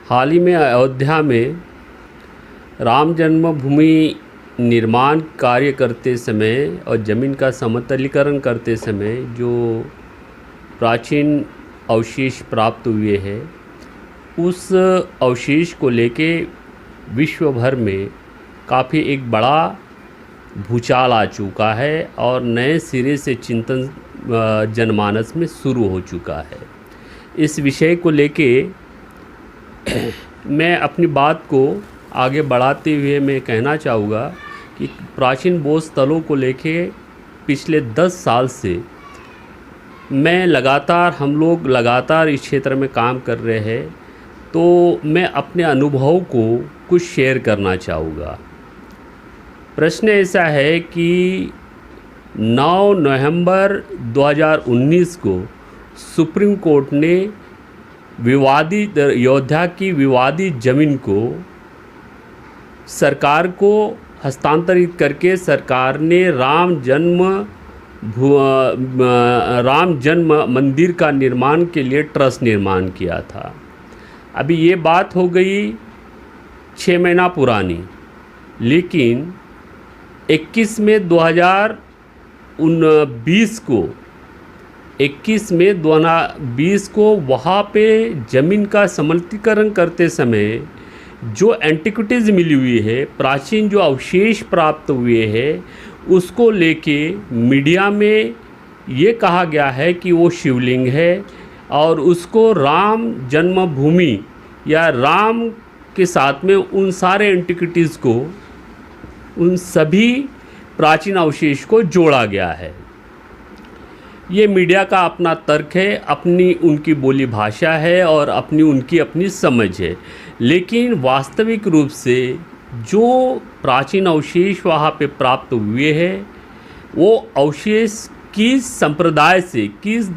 हाल ही में अयोध्या में राम जन्मभूमि निर्माण कार्य करते समय और ज़मीन का समतलीकरण करते समय जो प्राचीन अवशेष प्राप्त हुए हैं, उस अवशेष को लेके विश्व भर में काफ़ी एक बड़ा भूचाल आ चुका है और नए सिरे से चिंतन जनमानस में शुरू हो चुका है। इस विषय को लेके मैं अपनी बात को आगे बढ़ाते हुए मैं कहना चाहूँगा कि प्राचीन बौद्ध स्थलों को लेके पिछले 10 साल से हम लोग लगातार इस क्षेत्र में काम कर रहे हैं, तो मैं अपने अनुभव को कुछ शेयर करना चाहूँगा। प्रश्न ऐसा है कि 9 नवंबर 2019 को सुप्रीम कोर्ट ने विवादित अयोध्या की विवादित ज़मीन को सरकार को हस्तांतरित करके सरकार ने राम जन्म मंदिर का निर्माण के लिए ट्रस्ट निर्माण किया था। अभी ये बात हो गई 6 महीना पुरानी, लेकिन 21 मई 2020 को वहाँ पे ज़मीन का समतलीकरण करते समय जो एंटिक्विटीज़ मिली हुई है, प्राचीन जो अवशेष प्राप्त हुए हैं, उसको लेके मीडिया में ये कहा गया है कि वो शिवलिंग है और उसको राम जन्मभूमि या राम के साथ में उन सारे एंटिक्विटीज़ को, उन सभी प्राचीन अवशेष को जोड़ा गया है। ये मीडिया का अपना तर्क है, अपनी उनकी बोली भाषा है और उनकी अपनी समझ है, लेकिन वास्तविक रूप से जो प्राचीन अवशेष वहाँ पे प्राप्त हुए हैं, वो अवशेष किस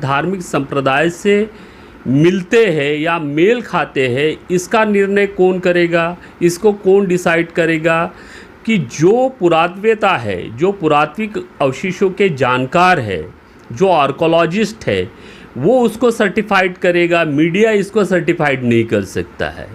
धार्मिक संप्रदाय से मिलते हैं या मेल खाते हैं, इसका निर्णय कौन करेगा, इसको कौन डिसाइड करेगा? कि जो पुरातत्ववेता है, जो पुरातात्विक अवशेषों के जानकार है, जो आर्कोलॉजिस्ट है, वो उसको सर्टिफाइड करेगा। मीडिया इसको सर्टिफाइड नहीं कर सकता है।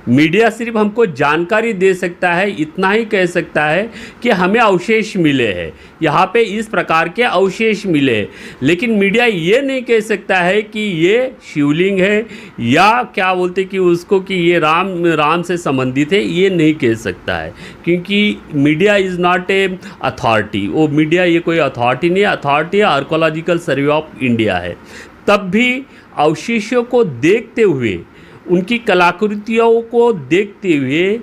मीडिया सिर्फ हमको जानकारी दे सकता है, इतना ही कह सकता है कि हमें अवशेष मिले हैं, यहाँ पे इस प्रकार के अवशेष मिले हैं, लेकिन मीडिया ये नहीं कह सकता है कि ये शिवलिंग है या क्या बोलते कि उसको कि ये राम से संबंधित है, ये नहीं कह सकता है, क्योंकि media is not a authority. वो मीडिया ये कोई अथॉरिटी नहीं है, authority archaeological survey of India है। तब भी अवशेषों को देखते हुए, उनकी कलाकृतियों को देखते हुए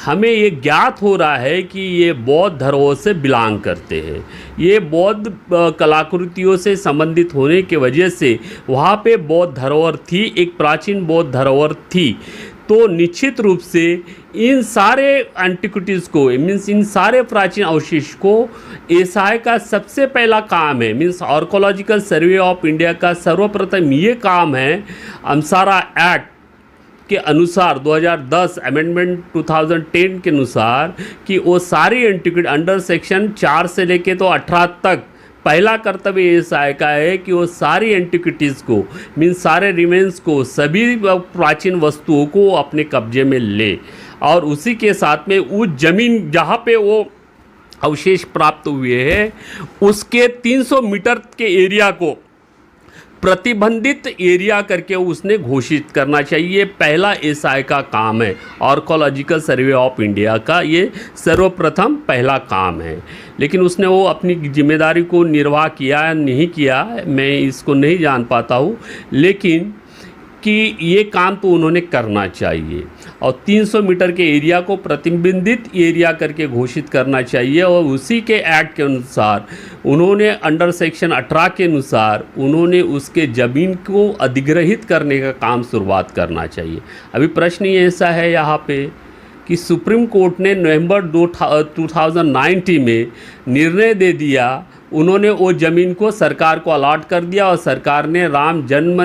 हमें ये ज्ञात हो रहा है कि ये बौद्ध धरोहर से बिलोंग करते हैं। ये बौद्ध कलाकृतियों से संबंधित होने की वजह से वहाँ पे बौद्ध धरोहर थी, एक प्राचीन बौद्ध धरोहर थी। तो निश्चित रूप से इन सारे एंटिक्विटीज़ को, मीन्स इन सारे प्राचीन अवशेष को एसआई का सबसे पहला काम है, means archaeological survey of India का सर्वप्रथम ये काम है, अमसारा एक्ट के अनुसार 2010 अमेंडमेंट 2010 के अनुसार, कि वो सारी एंटिक्विटी अंडर सेक्शन 4 से लेके तो 18 तक पहला कर्तव्य एसआई का है कि वो सारी एंटिक्विटीज़ को, मीन्स सारे रिमेन्स को, सभी प्राचीन वस्तुओं को अपने कब्जे में ले, और उसी के साथ में उस ज़मीन जहाँ पे वो अवशेष प्राप्त हुए हैं उसके 300 मीटर के एरिया को प्रतिबंधित एरिया करके उसने घोषित करना चाहिए। पहला एसआई का काम है, आर्कोलॉजिकल सर्वे ऑफ इंडिया का ये सर्वप्रथम पहला काम है। लेकिन उसने वो अपनी जिम्मेदारी को निर्वाह किया या नहीं किया, मैं इसको नहीं जान पाता हूँ, लेकिन कि ये काम तो उन्होंने करना चाहिए और 300 मीटर के एरिया को प्रतिबंधित एरिया करके घोषित करना चाहिए। और उसी के एक्ट के अनुसार उन्होंने अंडर सेक्शन 18 के अनुसार उन्होंने उसके ज़मीन को अधिग्रहित करने का काम शुरुआत करना चाहिए। अभी प्रश्न ये ऐसा है यहाँ पे कि सुप्रीम कोर्ट ने नवंबर 2019 में निर्णय दे दिया, उन्होंने वो ज़मीन को सरकार को अलॉट कर दिया और सरकार ने राम जन्म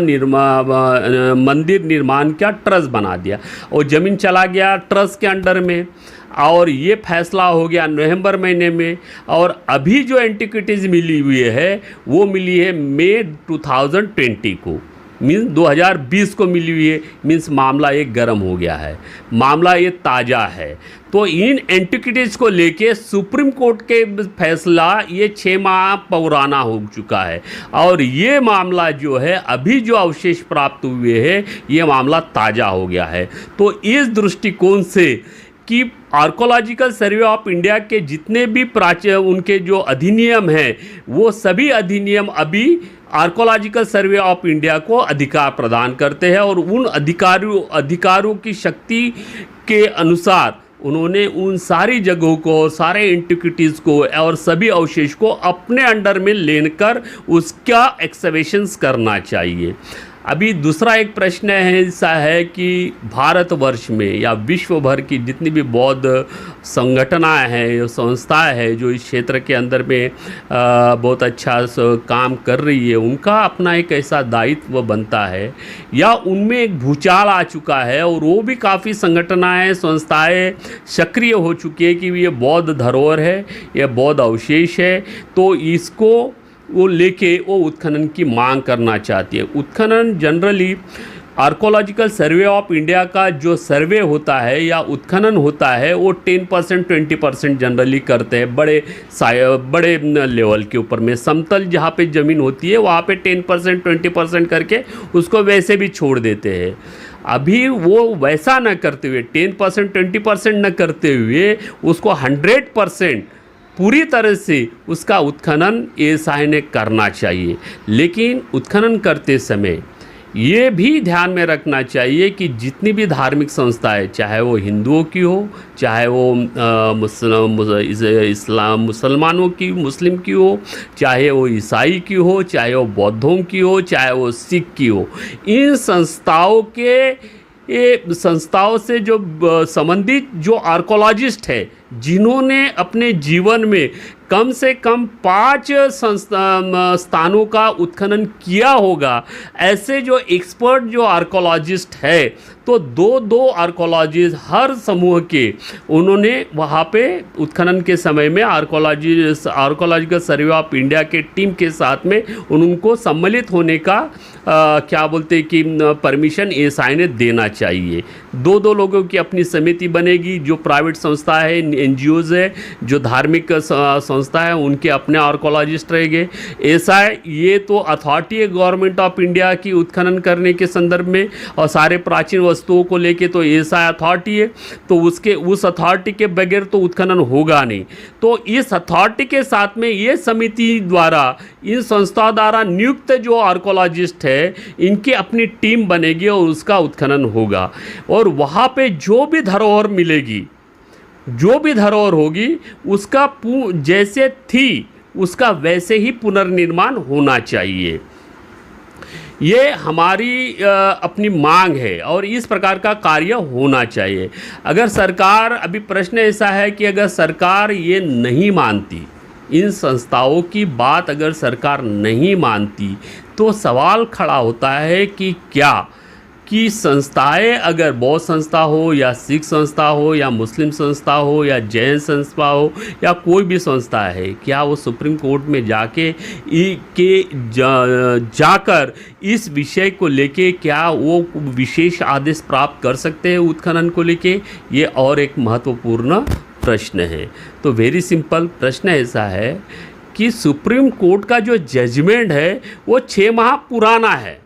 मंदिर निर्माण का ट्रस्ट बना दिया। वो ज़मीन चला गया ट्रस्ट के अंडर में और ये फैसला हो गया नवंबर महीने में। और अभी जो एंटिक्विटीज़ मिली हुई है वो मिली है मई 2020 को। मीन्स 2020 को मिली हुई है, मीन्स मामला ये गर्म हो गया है, मामला ये ताज़ा है। तो इन एंटिक्विटीज़ को लेके सुप्रीम कोर्ट के फैसला ये 6 माह पुराना हो चुका है और ये मामला जो है अभी जो अवशेष प्राप्त हुए हैं ये मामला ताज़ा हो गया है। तो इस दृष्टिकोण से कि आर्कोलॉजिकल सर्वे ऑफ इंडिया के जितने भी प्राचीन उनके जो अधिनियम हैं वो सभी अधिनियम अभी आर्कोलॉजिकल सर्वे ऑफ इंडिया को अधिकार प्रदान करते हैं और उन अधिकारों की शक्ति के अनुसार उन्होंने उन सारी जगहों को, सारे एंटिक्विटीज़ को और सभी अवशेष को अपने अंडर में लेकर उसका एक्सकवेशंस करना चाहिए। अभी दूसरा एक प्रश्न है ऐसा है कि भारतवर्ष में या विश्व भर की जितनी भी बौद्ध संगठनाएं हैं, संस्थाएं हैं जो इस क्षेत्र के अंदर में बहुत अच्छा काम कर रही है, उनका अपना एक ऐसा दायित्व बनता है या उनमें एक भूचाल आ चुका है और वो भी काफ़ी संगठनाएं, संस्थाएं सक्रिय हो चुकी है कि ये बौद्ध धरोहर है, ये बौद्ध अवशेष है, तो इसको वो लेके वो उत्खनन की मांग करना चाहती है। उत्खनन generally archaeological survey of India का जो सर्वे होता है या उत्खनन होता है वो 10% 20% जनरली करते हैं बड़े लेवल के ऊपर में। समतल जहाँ पे ज़मीन होती है वहाँ पे 10% 20% करके उसको वैसे भी छोड़ देते हैं। अभी वो वैसा न करते हुए 10% 20% न करते हुए उसको 100% पूरी तरह से उसका उत्खनन एएसआई ने करना चाहिए। लेकिन उत्खनन करते समय ये भी ध्यान में रखना चाहिए कि जितनी भी धार्मिक संस्थाएं, चाहे वो हिंदुओं की हो, चाहे वो मुसलमानों की, मुस्लिम की हो, चाहे वो ईसाई की हो, चाहे वो बौद्धों की हो, चाहे वो सिख की हो, इन संस्थाओं से जो संबंधित जो आर्कोलॉजिस्ट है जिन्होंने अपने जीवन में कम से कम 5 स्थानों का उत्खनन किया होगा, ऐसे जो एक्सपर्ट जो आर्कोलॉजिस्ट है, तो दो आर्कोलॉजिस्ट हर समूह के उन्होंने वहाँ पे उत्खनन के समय में आर्कोलॉजिकल सर्वे ऑफ इंडिया के टीम के साथ में उनको सम्मिलित होने का क्या बोलते हैं कि परमिशन एएसआई ने देना चाहिए। दो लोगों की अपनी समिति बनेगी, जो प्राइवेट संस्था है, एनजीओज है, जो धार्मिक संस्था है, उनके अपने आर्कोलॉजिस्ट रहेंगे। एएसआई ये तो अथॉरिटी है गवर्नमेंट ऑफ इंडिया की उत्खनन करने के संदर्भ में और सारे प्राचीन वस्तुओं को लेके तो एएसआई अथॉरिटी है, तो उस अथॉरिटी के बगैर तो उत्खनन होगा नहीं। तो इस अथॉरिटी के साथ में ये समिति द्वारा, इन संस्थाओं द्वारा नियुक्त जो आर्कोलॉजिस्ट है, इनकी अपनी टीम बनेगी और उसका उत्खनन होगा और वहाँ पे जो भी धरोहर मिलेगी, जो भी धरोहर होगी, उसका जैसे थी उसका वैसे ही पुनर्निर्माण होना चाहिए। ये हमारी अपनी मांग है और इस प्रकार का कार्य होना चाहिए। अगर सरकार, अभी प्रश्न ऐसा है कि अगर सरकार ये नहीं मानती, इन संस्थाओं की बात अगर सरकार नहीं मानती, तो सवाल खड़ा होता है कि क्या कि संस्थाएं, अगर बौद्ध संस्था हो या सिख संस्था हो या मुस्लिम संस्था हो या जैन संस्था हो या कोई भी संस्था है, क्या वो सुप्रीम कोर्ट में जाकर इस विषय को लेके क्या वो विशेष आदेश प्राप्त कर सकते हैं उत्खनन को लेके? ये और एक महत्वपूर्ण प्रश्न है। तो वेरी सिंपल प्रश्न ऐसा है कि सुप्रीम कोर्ट का जो जजमेंट है वो 6 माह पुराना है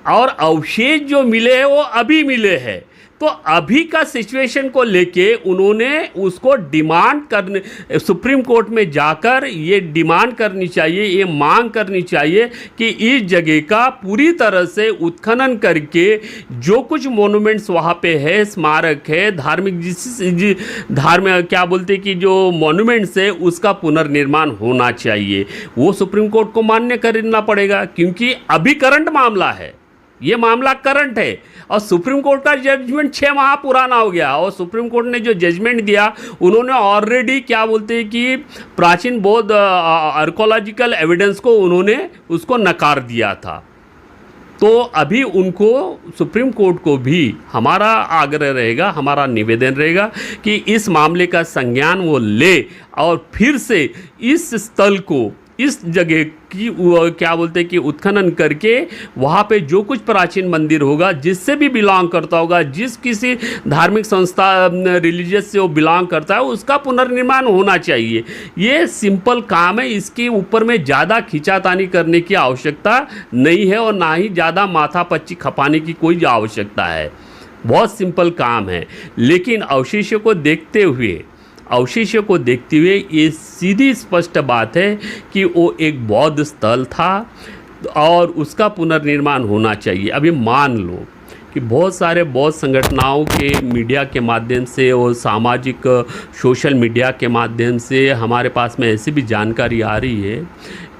और अवशेष जो मिले हैं वो अभी मिले हैं। तो अभी का सिचुएशन को लेके उन्होंने उसको डिमांड करने, सुप्रीम कोर्ट में जाकर ये डिमांड करनी चाहिए, ये मांग करनी चाहिए कि इस जगह का पूरी तरह से उत्खनन करके जो कुछ मोनूमेंट्स वहाँ पे है, स्मारक है, धार्मिक क्या बोलते कि जो मोनूमेंट्स है, उसका पुनर्निर्माण होना चाहिए। वो सुप्रीम कोर्ट को मान्य करना पड़ेगा क्योंकि अभी करंट मामला है, ये मामला करंट है और सुप्रीम कोर्ट का जजमेंट 6 माह पुराना हो गया और सुप्रीम कोर्ट ने जो जजमेंट दिया, उन्होंने ऑलरेडी क्या बोलते हैं कि प्राचीन बौद्ध आर्कोलॉजिकल एविडेंस को उन्होंने उसको नकार दिया था। तो अभी उनको, सुप्रीम कोर्ट को भी हमारा आग्रह रहेगा, हमारा निवेदन रहेगा कि इस मामले का संज्ञान वो ले और फिर से इस स्थल को इस जगह की क्या बोलते हैं कि उत्खनन करके वहाँ पे जो कुछ प्राचीन मंदिर होगा, जिससे भी बिलोंग करता होगा, जिस किसी धार्मिक संस्था रिलीजियस से वो बिलोंग करता है, उसका पुनर्निर्माण होना चाहिए। ये सिंपल काम है, इसके ऊपर में ज़्यादा खींचातानी करने की आवश्यकता नहीं है और ना ही ज़्यादा माथापच्ची खपाने की कोई आवश्यकता है। बहुत सिंपल काम है। लेकिन अवशेषों को देखते हुए ये सीधी स्पष्ट बात है कि वो एक बौद्ध स्थल था और उसका पुनर्निर्माण होना चाहिए। अभी मान लो कि बहुत सारे बौद्ध संगठनों के मीडिया के माध्यम से और सामाजिक सोशल मीडिया के माध्यम से हमारे पास में ऐसी भी जानकारी आ रही है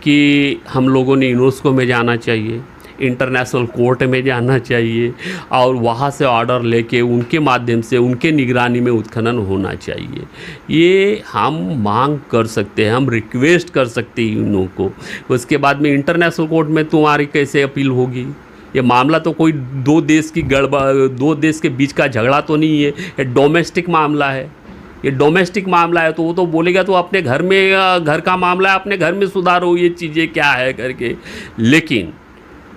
कि हम लोगों ने यूनेस्को में जाना चाहिए, इंटरनेशनल कोर्ट में जाना चाहिए और वहाँ से ऑर्डर लेके उनके माध्यम से उनके निगरानी में उत्खनन होना चाहिए। ये हम मांग कर सकते हैं, हम रिक्वेस्ट कर सकते हैं यूनो को। उसके बाद में इंटरनेशनल कोर्ट में तुम्हारी कैसे अपील होगी? ये मामला तो कोई दो देश के बीच का झगड़ा तो नहीं है, ये डोमेस्टिक मामला है। ये डोमेस्टिक मामला है तो वो तो बोलेगा तो अपने घर में, घर का मामला है, अपने घर में सुधारो, ये चीज़ें क्या है करके। लेकिन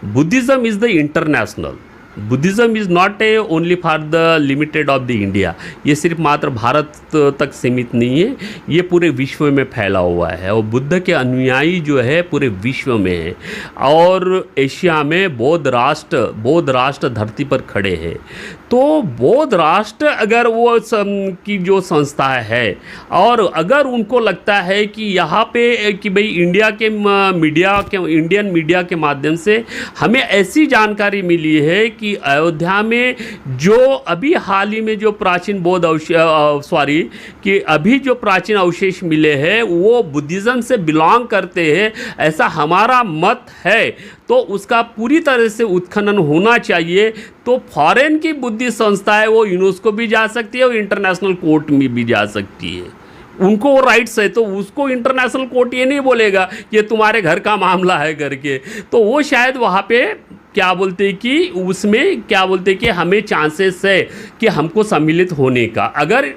Buddhism is the international. Buddhism is not A only for the limited of the India. ये सिर्फ मात्र भारत तक सीमित नहीं है, ये पूरे विश्व में फैला हुआ है और बुद्ध के अनुयायी जो है पूरे विश्व में है। और एशिया में बौद्ध राष्ट्र धरती पर खड़े हैं। तो बौद्ध राष्ट्र अगर वो की जो संस्था है और अगर उनको लगता है कि यहाँ पे कि भाई इंडियन मीडिया के माध्यम से हमें ऐसी जानकारी मिली है कि अयोध्या में जो अभी हाल ही में जो प्राचीन प्राचीन अवशेष मिले हैं वो बुद्धिज़्म से बिलोंग करते हैं, ऐसा हमारा मत है, तो उसका पूरी तरह से उत्खनन होना चाहिए। तो फॉरेन की बुद्धि संस्था है वो यूनेस्को भी जा सकती है और इंटरनेशनल कोर्ट में भी जा सकती है, उनको वो राइट्स है। तो उसको इंटरनेशनल कोर्ट ये नहीं बोलेगा ये तुम्हारे घर का मामला है करके। तो वो शायद वहाँ पे क्या बोलते हैं कि उसमें क्या बोलते हैं कि हमें चांसेस है कि हमको सम्मिलित होने का। अगर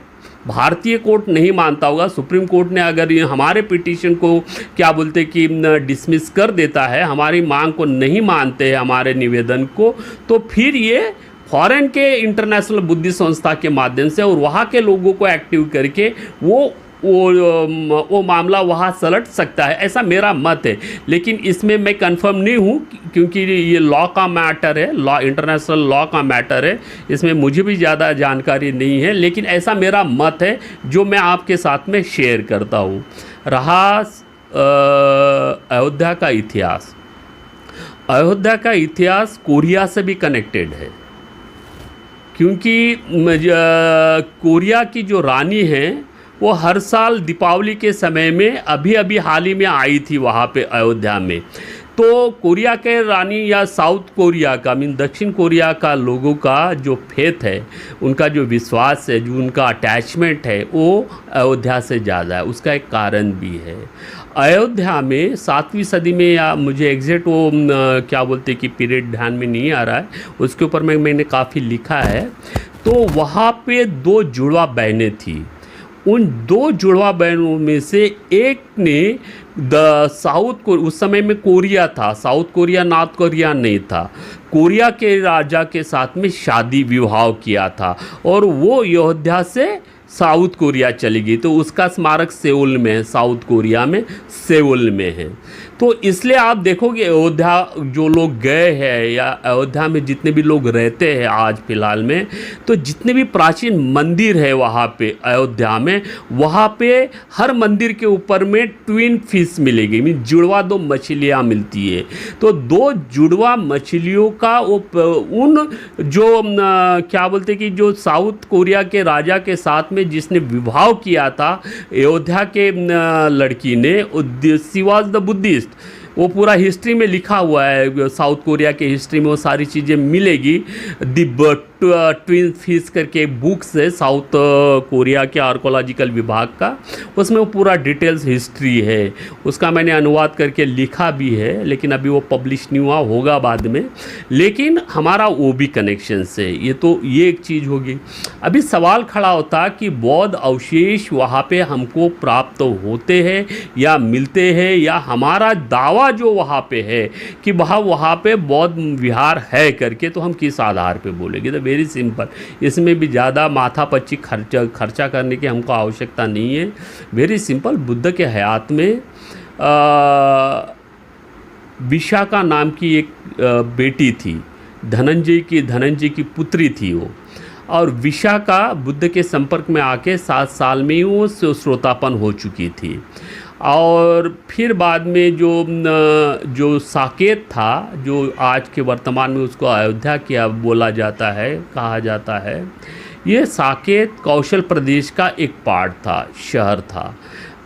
भारतीय कोर्ट नहीं मानता होगा, सुप्रीम कोर्ट ने अगर ये हमारे पिटीशन को क्या बोलते हैं कि डिसमिस कर देता है, हमारी मांग को नहीं मानते हैं, हमारे निवेदन को, तो फिर ये फॉरेन के इंटरनेशनल बुद्धि संस्था के माध्यम से और वहाँ के लोगों को एक्टिव करके वो मामला वहाँ सलट सकता है, ऐसा मेरा मत है। लेकिन इसमें मैं कंफर्म नहीं हूँ क्योंकि ये लॉ का मैटर है, इंटरनेशनल लॉ का मैटर है, इसमें मुझे भी ज़्यादा जानकारी नहीं है। लेकिन ऐसा मेरा मत है जो मैं आपके साथ में शेयर करता हूँ। रहा अयोध्या का इतिहास कोरिया से भी कनेक्टेड है, क्योंकि कोरिया की जो रानी है वो हर साल दीपावली के समय में अभी हाल ही में आई थी वहाँ पे अयोध्या में। तो कोरिया के रानी या साउथ कोरिया का दक्षिण कोरिया का लोगों का जो फेथ है, उनका जो विश्वास है, जो उनका अटैचमेंट है, वो अयोध्या से ज़्यादा है। उसका एक कारण भी है। अयोध्या में 7वीं सदी में, या मुझे एग्जैक्ट वो क्या बोलते कि पीरियड ध्यान में नहीं आ रहा है, उसके ऊपर मैंने काफ़ी लिखा है। तो वहाँ पे 2 जुड़वा बहनें थी। उन 2 जुड़वा बहनों में से एक ने उस समय में कोरिया था, साउथ कोरिया नॉर्थ कोरिया नहीं था, कोरिया के राजा के साथ में शादी विवाह किया था और वो अयोध्या से साउथ कोरिया चली गई। तो उसका स्मारक सेउल में है, साउथ कोरिया में सेउल में है। तो इसलिए आप देखोगे अयोध्या जो लोग गए हैं या अयोध्या में जितने भी लोग रहते हैं आज फ़िलहाल में, तो जितने भी प्राचीन मंदिर है वहाँ पे अयोध्या में, वहाँ पे हर मंदिर के ऊपर में ट्विन फिश मिलेगी, जुड़वा 2 मछलियाँ मिलती है। तो 2 जुड़वा मछलियों का उन जो क्या बोलते कि जो साउथ कोरिया के राजा के साथ में जिसने विवाह किया था अयोध्या के लड़की ने, शी वॉज द बुद्धिस्ट, वो पूरा हिस्ट्री में लिखा हुआ है, साउथ कोरिया के हिस्ट्री में वो सारी चीज़ें मिलेगी। द ट्विन फिश करके बुक्स है साउथ कोरिया के आर्कोलॉजिकल विभाग का, उसमें वो पूरा डिटेल्स हिस्ट्री है, उसका मैंने अनुवाद करके लिखा भी है, लेकिन अभी वो पब्लिश नहीं हुआ, होगा बाद में। लेकिन हमारा वो भी कनेक्शन से, ये एक चीज़ होगी। अभी सवाल खड़ा होता कि बौद्ध अवशेष वहाँ पे हमको प्राप्त होते हैं या मिलते हैं, या हमारा दावा जो वहाँ पे है कि वहाँ पे बौद्ध विहार है करके, तो हम किस आधार पे बोलेंगे? तो वेरी सिंपल, इसमें भी ज़्यादा माथापच्ची खर्चा करने की हमको आवश्यकता नहीं है। वेरी सिंपल, बुद्ध के हयात में विशाखा नाम की एक बेटी थी, धनंजय की पुत्री थी वो, और विशाखा बुद्ध के संपर्क में आके 7 साल में ही वो श्रोतापन हो चुकी थी। और फिर बाद में जो साकेत था, जो आज के वर्तमान में उसको अयोध्या किया बोला जाता है, कहा जाता है, ये साकेत कौशल प्रदेश का एक पार्ट था, शहर था।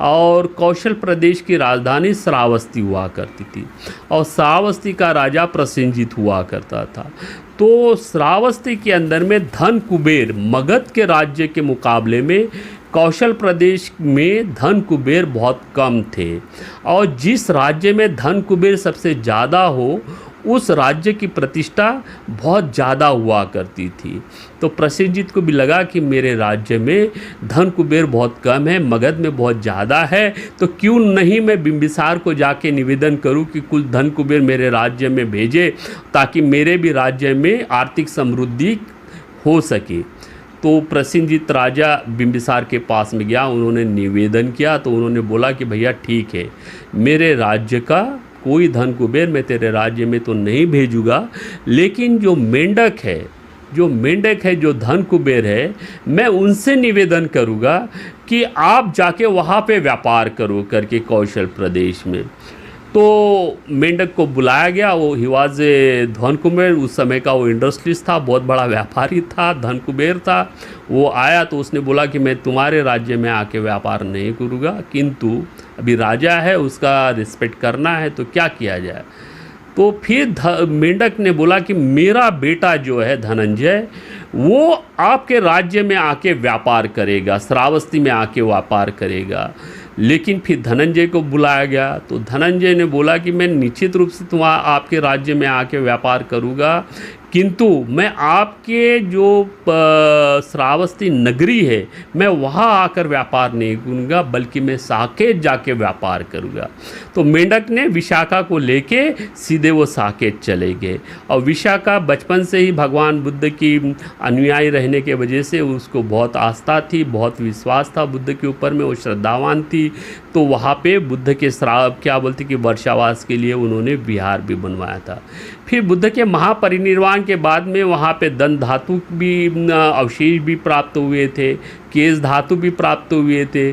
और कौशल प्रदेश की राजधानी श्रावस्ती हुआ करती थी, और श्रावस्ती का राजा प्रसेनजीत हुआ करता था। तो श्रावस्ती के अंदर में धन कुबेर, मगध के राज्य के मुकाबले में कौशल प्रदेश में धन कुबेर बहुत कम थे, और जिस राज्य में धन कुबेर सबसे ज़्यादा हो उस राज्य की प्रतिष्ठा बहुत ज़्यादा हुआ करती थी। तो प्रसेनजीत को भी लगा कि मेरे राज्य में धन कुबेर बहुत कम है, मगध में बहुत ज़्यादा है, तो क्यों नहीं मैं बिंबिसार को जाके निवेदन करूं कि कुछ धन कुबेर मेरे राज्य में भेजे, ताकि मेरे भी राज्य में आर्थिक समृद्धि हो सके। तो प्रसेनजीत राजा बिंबिसार के पास में गया, उन्होंने निवेदन किया, तो उन्होंने बोला कि भैया ठीक है, मेरे राज्य का कोई धन कुबेर मैं तेरे राज्य में तो नहीं भेजूँगा, लेकिन जो मेंढक है, जो धन कुबेर है, मैं उनसे निवेदन करूँगा कि आप जाके वहाँ पे व्यापार करो करके कौशल प्रदेश में। तो मेंढक को बुलाया गया, वो ही वाज धन कुबेर, उस समय का वो इंडस्ट्रियलिस्ट था, बहुत बड़ा व्यापारी था, धन कुबेर था। वो आया तो उसने बोला कि मैं तुम्हारे राज्य में आके व्यापार नहीं करूँगा, किंतु अभी राजा है, उसका रिस्पेक्ट करना है, तो क्या किया जाए? तो फिर मेंढक ने बोला कि मेरा बेटा जो है धनंजय, वो आपके राज्य में आके व्यापार करेगा, श्रावस्ती में आके व्यापार करेगा। लेकिन फिर धनंजय को बुलाया गया, तो धनंजय ने बोला कि मैं निश्चित रूप से आपके राज्य में आके व्यापार करूँगा, किंतु मैं आपके जो श्रावस्ती नगरी है, मैं वहाँ आकर व्यापार नहीं करूँगा, बल्कि मैं साकेत जाके व्यापार करूँगा। तो मेंढक ने विशाखा को लेके सीधे वो साकेत चले गए, और विशाखा बचपन से ही भगवान बुद्ध की अनुयायी रहने के वजह से उसको बहुत आस्था थी, बहुत विश्वास था बुद्ध के ऊपर में, वो श्रद्धावान थी। तो वहाँ पे बुद्ध के क्या बोलते कि वर्षावास के लिए उन्होंने विहार भी बनवाया था। फिर बुद्ध के महापरिनिर्वाण के बाद में वहाँ पे दंत धातु भी अवशेष भी प्राप्त हुए थे, केश धातु भी प्राप्त हुए थे।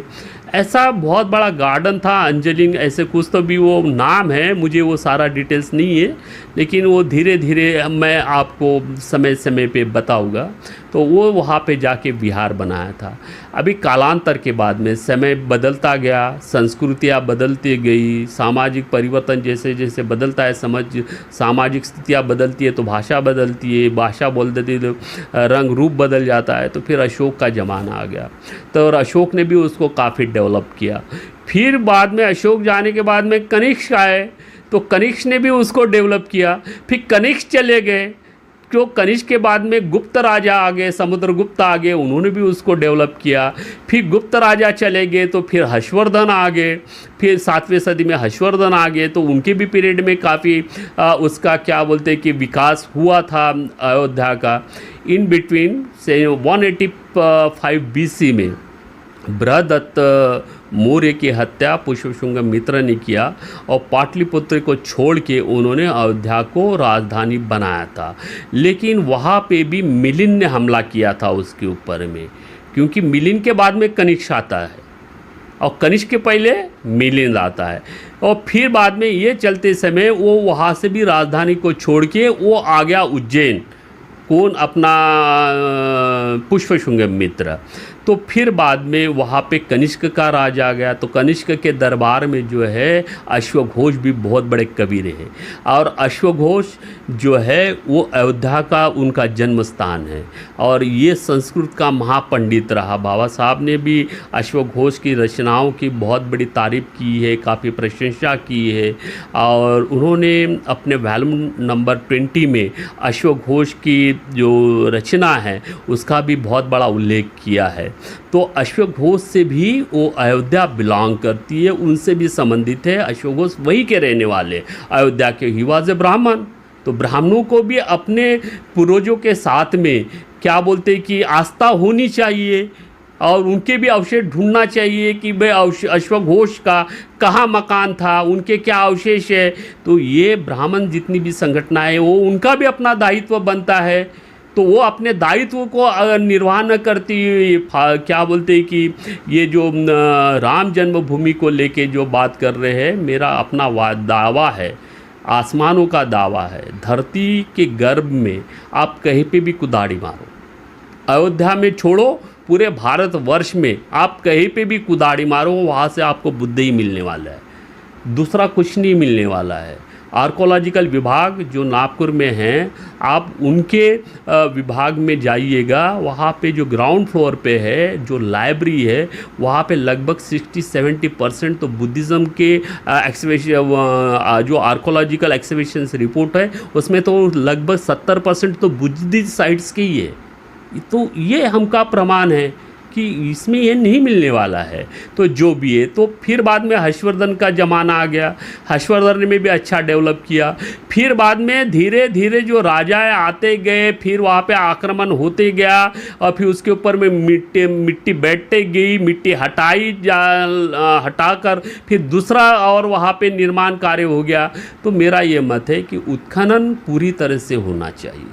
ऐसा बहुत बड़ा गार्डन था, अंजलिंग ऐसे कुछ तो भी वो नाम है, मुझे वो सारा डिटेल्स नहीं है, लेकिन वो धीरे धीरे मैं आपको समय समय पे बताऊंगा। तो वो वहाँ पे जाके विहार बनाया था। अभी कालांतर के बाद में समय बदलता गया, संस्कृतियाँ बदलती गई, सामाजिक परिवर्तन जैसे जैसे बदलता है, सामाजिक स्थितियाँ बदलती है तो भाषा बदलती है, भाषा बदलती है तो रंग रूप बदल जाता है। तो फिर अशोक का ज़माना आ गया, तो और अशोक ने भी उसको काफ़ी डेवलप किया। फिर बाद में अशोक जाने के बाद में कनिष्क आए, तो कनिष्क ने भी उसको डेवलप किया। फिर कनिष्क चले गए, जो कनिष्क के बाद में गुप्त राजा आ गए, समुद्रगुप्त आ गए, उन्होंने भी उसको डेवलप किया। फिर गुप्त राजा चले गए तो फिर हर्षवर्धन आ गए, फिर 7वीं सदी में हर्षवर्धन आ गए, तो उनके भी पीरियड में काफ़ी उसका क्या बोलते हैं कि विकास हुआ था अयोध्या का। इन बिटवीन से 185 BC में बृहदत्त मौर्य की हत्या पुष्पशुंग मित्र ने किया, और पाटलिपुत्र को छोड़ के उन्होंने अयोध्या को राजधानी बनाया था। लेकिन वहाँ पे भी मिलिंद ने हमला किया था उसके ऊपर में, क्योंकि मिलिंद के बाद में कनिष्क आता है और कनिष्क के पहले मिलिंद आता है। और फिर बाद में ये चलते समय वो वहाँ से भी राजधानी को छोड़ के वो आ गया उज्जैन, कौन अपना पुष्पशुंग मित्र। तो फिर बाद में वहाँ पे कनिष्क का राज आ गया, तो कनिष्क के दरबार में जो है अश्वघोष भी बहुत बड़े कवि रहे, और अश्वघोष जो है वो अयोध्या का उनका जन्म स्थान है, और ये संस्कृत का महापंडित रहा। बाबा साहब ने भी अश्वघोष की रचनाओं की बहुत बड़ी तारीफ़ की है, काफ़ी प्रशंसा की है, और उन्होंने अपने वॉल्यूम नंबर 20 में अश्वघोष की जो रचना है उसका भी बहुत बड़ा उल्लेख किया है। तो अश्वघोष से भी वो अयोध्या बिलोंग करती है, उनसे भी संबंधित है। अश्वघोष वही के रहने वाले, अयोध्या के। ही वाज ए ब्राह्मण, तो ब्राह्मणों को भी अपने पूर्वजों के साथ में क्या बोलते कि आस्था होनी चाहिए, और उनके भी अवशेष ढूंढना चाहिए कि भाई अश्वघोष का कहाँ मकान था, उनके क्या अवशेष है। तो ये ब्राह्मण जितनी भी संगठनाएं, वो उनका भी अपना दायित्व बनता है। तो वो अपने दायित्व को अगर निर्वाह न करती, क्या बोलते हैं कि ये जो राम जन्मभूमि को लेके जो बात कर रहे हैं, मेरा अपना दावा है, आसमानों का दावा है, धरती के गर्भ में आप कहीं पे भी कुदाड़ी मारो, अयोध्या में छोड़ो, पूरे भारतवर्ष में आप कहीं पे भी कुदाड़ी मारो, वहाँ से आपको बुद्ध ही मिलने वाला है, दूसरा कुछ नहीं मिलने वाला है। आर्कोलॉजिकल विभाग जो नागपुर में हैं, आप उनके विभाग में जाइएगा, वहाँ पे जो ग्राउंड फ्लोर पे है जो लाइब्रेरी है, वहाँ पे लगभग 60-70% तो बुद्धिज़्म के एक्सिबिशन, जो आर्कोलॉजिकल एक्सिबिशंस रिपोर्ट है उसमें तो लगभग 70% तो बुद्धिस्ट साइट्स के ही है। तो ये हमका प्रमाण है कि इसमें ये नहीं मिलने वाला है। तो जो भी है, तो फिर बाद में हर्षवर्धन का ज़माना आ गया, हर्षवर्धन ने भी अच्छा डेवलप किया। फिर बाद में धीरे धीरे जो राजाएं आते गए, फिर वहाँ पे आक्रमण होते गया, और फिर उसके ऊपर में मिट्टी बैठते गई, मिट्टी हटाकर फिर दूसरा और वहाँ पे निर्माण कार्य हो गया। तो मेरा ये मत है कि उत्खनन पूरी तरह से होना चाहिए,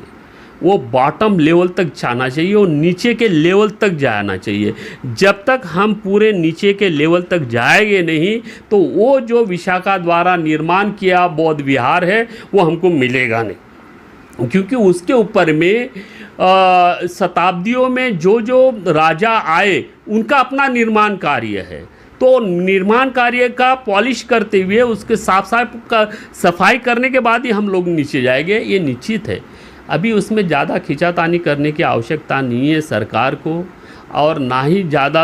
वो बॉटम लेवल तक जाना चाहिए, और नीचे के लेवल तक जाना चाहिए। जब तक हम पूरे नीचे के लेवल तक जाएंगे नहीं, तो वो जो विशाखा द्वारा निर्माण किया बौद्ध विहार है वो हमको मिलेगा नहीं, क्योंकि उसके ऊपर में शताब्दियों में जो जो राजा आए उनका अपना निर्माण कार्य है। तो निर्माण कार्य का पॉलिश करते हुए उसके सफाई करने के बाद ही हम लोग नीचे जाएंगे, ये निश्चित है। अभी उसमें ज़्यादा खींचातानी करने की आवश्यकता नहीं है सरकार को, और ना ही ज़्यादा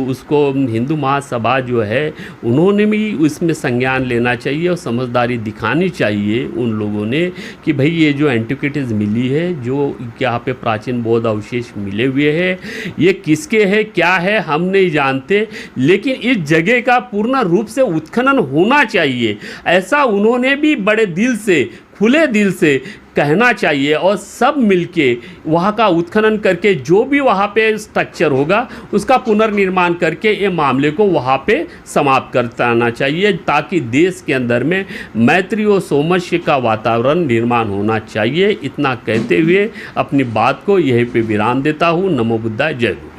उसको हिंदू महासभा जो है उन्होंने भी उसमें संज्ञान लेना चाहिए, और समझदारी दिखानी चाहिए उन लोगों ने कि भाई ये जो एंटिक्विटीज़ मिली है, जो यहाँ पे प्राचीन बौद्ध अवशेष मिले हुए हैं, ये किसके है क्या है हम नहीं जानते, लेकिन इस जगह का पूर्ण रूप से उत्खनन होना चाहिए, ऐसा उन्होंने भी बड़े दिल से, खुले दिल से कहना चाहिए, और सब मिलके वहाँ का उत्खनन करके जो भी वहाँ पे स्ट्रक्चर होगा उसका पुनर्निर्माण करके ये मामले को वहाँ पे समाप्त करना चाहिए, ताकि देश के अंदर में मैत्री और सौमनस्य का वातावरण निर्माण होना चाहिए। इतना कहते हुए अपनी बात को यहीं पे विराम देता हूँ। नमो बुद्धाय, जय गुरु।